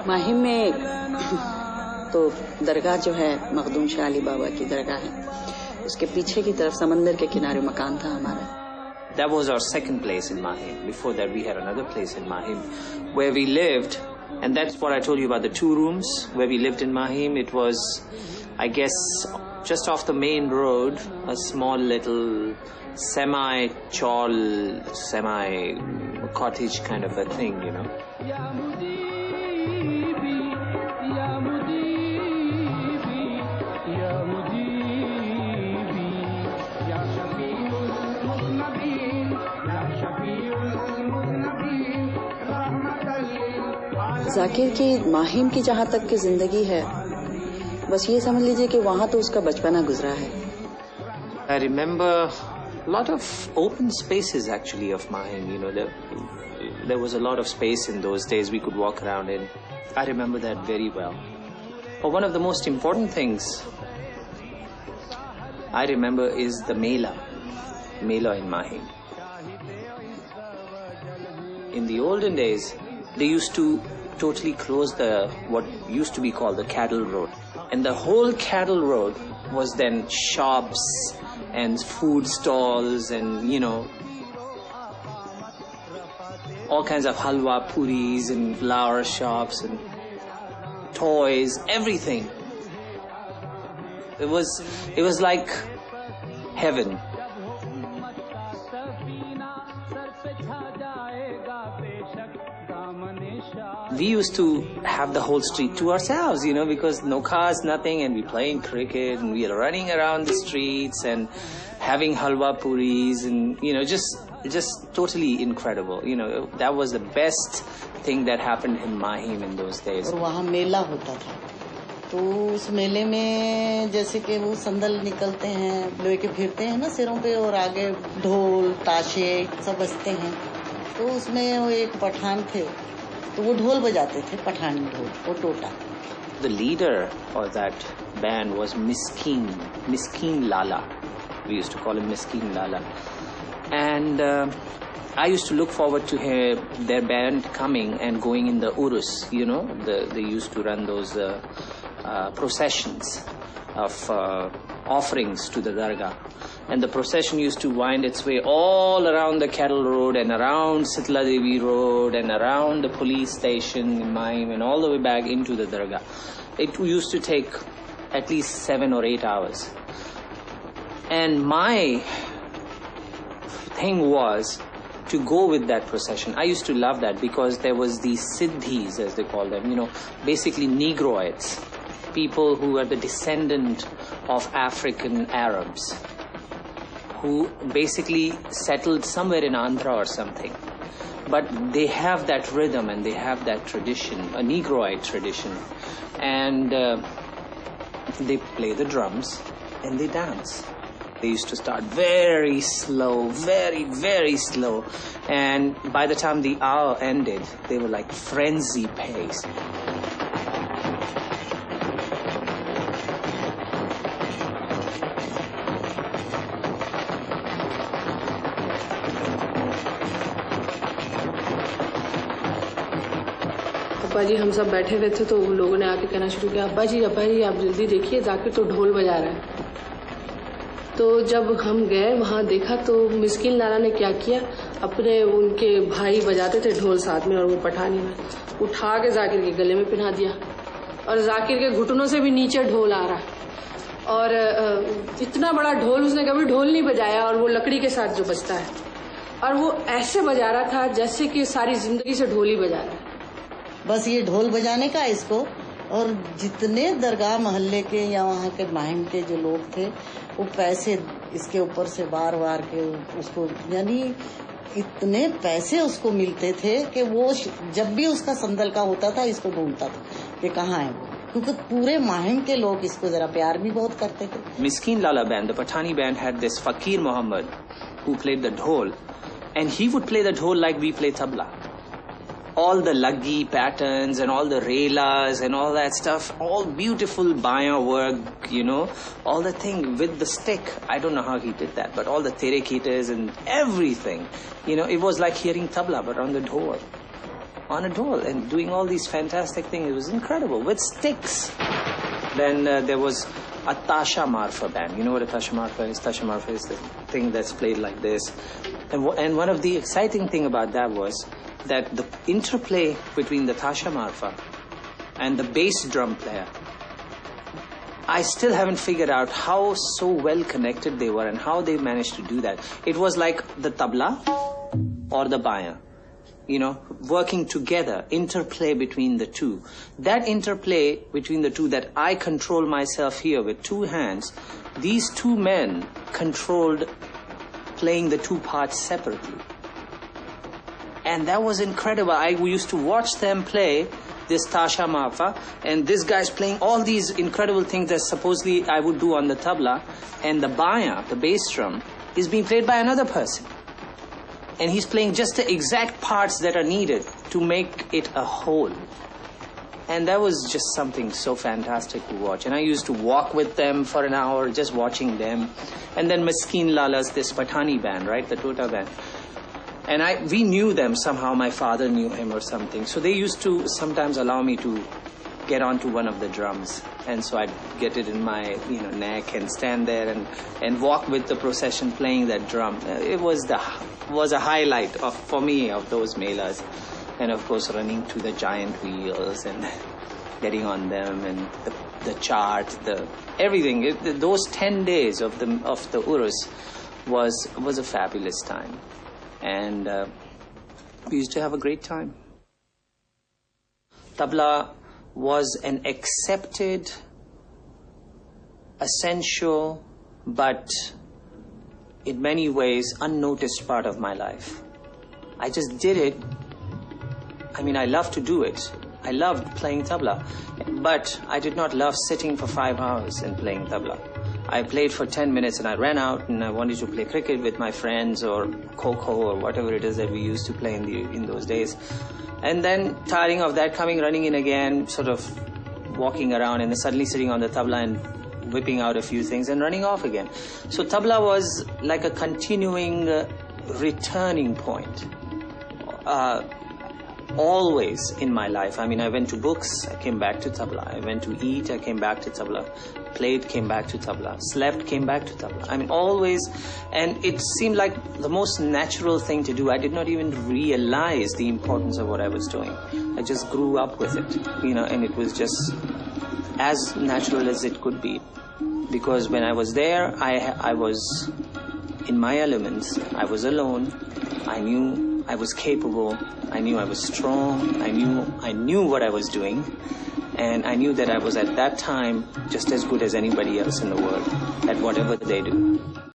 ماہم میں تو درگاہ جو ہے مخدوم شاہ علی بابا کی درگاہ ہے، اس کے پیچھے کی طرف سمندر کے کنارے مکان تھا ہمارا. That was our second place in Mahim. Before that we had another place in Mahim where we lived, and that's what I told you about the 2 rooms where we lived in Mahim. It was, I guess, just off the main road, a small little semi-chawl, semi-cottage kind of a thing, you know. ذاکر کی ماہم کی جہاں تک کی زندگی ہے، بس یہ سمجھ لیجئے کہ وہاں تو اس کا بچپنا گزرا ہے. I remember a lot of open spaces actually of Mahim. You know, there was a lot of space in those days we could walk around in. I remember that very well. But one of the most important things I remember is the Mela in Mahim. In the olden days, they used to totally close what used to be called the cattle road. And the whole cattle road was then shops and food stalls and, you know, all kinds of halwa, puris and flower shops and toys, everything. It was like heaven. We used to have the whole street to ourselves, you know, because no cars, nothing, and we playing cricket and we are running around the streets and having halwa puris and, you know, just totally incredible. You know, that was the best thing that happened in Mahim in those days. اور وہاں میلہ ہوتا تھا تو اس میلے میں جیسے کہ وہ سندل نکلتے ہیں لے کے پھرتے ہیں نا سروں پہ اور آگے ڈھول تاشے سب بجتے ہیں تو اس میں وہ ایک پٹھان تھے تو وہ ڈھول بجاتے تھے پٹھانی ڈھول وہ ٹوٹا. The leader of that band was Miskeen Lala. We used to call him Miskeen Lala. And I used to look forward to their band coming and going in the urus, you know. They used to run those processions of offerings to the dargah. And the procession used to wind its way all around the cattle road and around Sitla Devi road and around the police station in Mahim and all the way back into the dargah. It used to take at least 7 or 8 hours. And my thing was to go with that procession. I used to love that because there was these siddhis, as they call them, you know, basically Negroids, people who are the descendant of African Arabs, who basically settled somewhere in Andhra or something. But they have that rhythm and they have that tradition, a Negroid tradition. And they play the drums and they dance. They used to start very slow, very, very slow. And by the time the hour ended, they were like frenzy pace. ابا جی ہم سب بیٹھے ہوئے تھے تو ان لوگوں نے آ کے کہنا شروع کیا ابا جی آپ جلدی دیکھیے ذاکر تو ڈھول بجا رہا ہے. تو جب ہم گئے وہاں دیکھا تو مسکین لالا نے کیا کیا اپنے ان کے بھائی بجاتے تھے ڈھول ساتھ میں اور وہ پٹھانی میں اٹھا کے ذاکر کے گلے میں پہنا دیا اور ذاکر کے گھٹنوں سے بھی نیچے ڈھول آ رہا اور اتنا بڑا ڈھول اس نے کبھی ڈھول نہیں بجایا اور وہ لکڑی کے ساتھ جو بجتا ہے اور وہ ایسے بجا رہا تھا جیسے کہ ساری زندگی سے ڈھول ہی بجا رہا ہے. بس یہ ڈھول بجانے کا اس کو اور جتنے درگاہ محلے کے یا وہاں کے ماہم کے جو لوگ تھے وہ پیسے اس کے اوپر سے بار بار کے اس کو یعنی اتنے پیسے اس کو ملتے تھے کہ وہ جب بھی اس کا سندل کا ہوتا تھا اس کو ڈھونڈتا تھا کہ کہاں ہے وہ کیونکہ پورے ماہم کے لوگ اس کو ذرا پیار بھی بہت کرتے تھے. Miskeen Lala band, the Pathani band, had this Fakir Muhammad who played the dhol and he would play the dhol like we play tabla. All the laggi patterns and all the relas and all that stuff, all beautiful baya work, you know, all the thing with the stick. I don't know how he did that, but all the terekitas and everything, you know, it was like hearing tabla but on the dhol. on a dhol and doing all these fantastic things. It was incredible, with sticks. Then there was a Tasha Marfa band. You know what a Tasha Marfa is? Tasha Marfa is the thing that's played like this. And one of the exciting thing about that was that the interplay between the Tasha Marfa and the bass drum player, I still haven't figured out how so well connected they were and how they managed to do that. It was like the tabla or the baya, you know, working together, interplay between the two. That interplay between the two, that I control myself here with two hands, these two men controlled playing the two parts separately. And that was incredible. We used to watch them play this Tasha Marfa, and this guy's playing all these incredible things that supposedly I would do on the tabla, and the baya, the bass drum, is being played by another person. And he's playing just the exact parts that are needed to make it a whole. And that was just something so fantastic to watch. And I used to walk with them for an hour, just watching them. And then Maskeen Lala's, this Pathani band, right, the Tota band. And we knew them somehow. My father knew him or something. So they used to sometimes allow me to get onto one of the drums. And so I'd get it in my neck and stand there and walk with the procession playing that drum. It was a highlight for me of those melas. And of course running to the giant wheels and getting on them, and the chart, everything. Those 10 days of the Urus was a fabulous time. And we used to have a great time. Tabla was an accepted, essential, but in many ways unnoticed part of my life. I just did it. I mean, I loved to do it. I loved playing tabla, but I did not love sitting for 5 hours and playing tabla. I played for 10 minutes and I ran out and I wanted to play cricket with my friends or kho-kho or whatever it is that we used to play in those days. And then tiring of that, running in again, sort of walking around, and then suddenly sitting on the tabla and whipping out a few things and running off again. So tabla was like a continuing returning point. Always in my life. I mean, I went to books, I came back to tabla. I went to eat, I came back to tabla. Played, came back to tabla. Slept, came back to tabla. I mean, always. And it seemed like the most natural thing to do. I did not even realize the importance of what I was doing. I just grew up with it, and it was just as natural as it could be. Because when I was there, I was in my elements. I was alone. I knew I was capable. I knew I was strong. I knew what I was doing. And I knew that I was at that time just as good as anybody else in the world at whatever they do.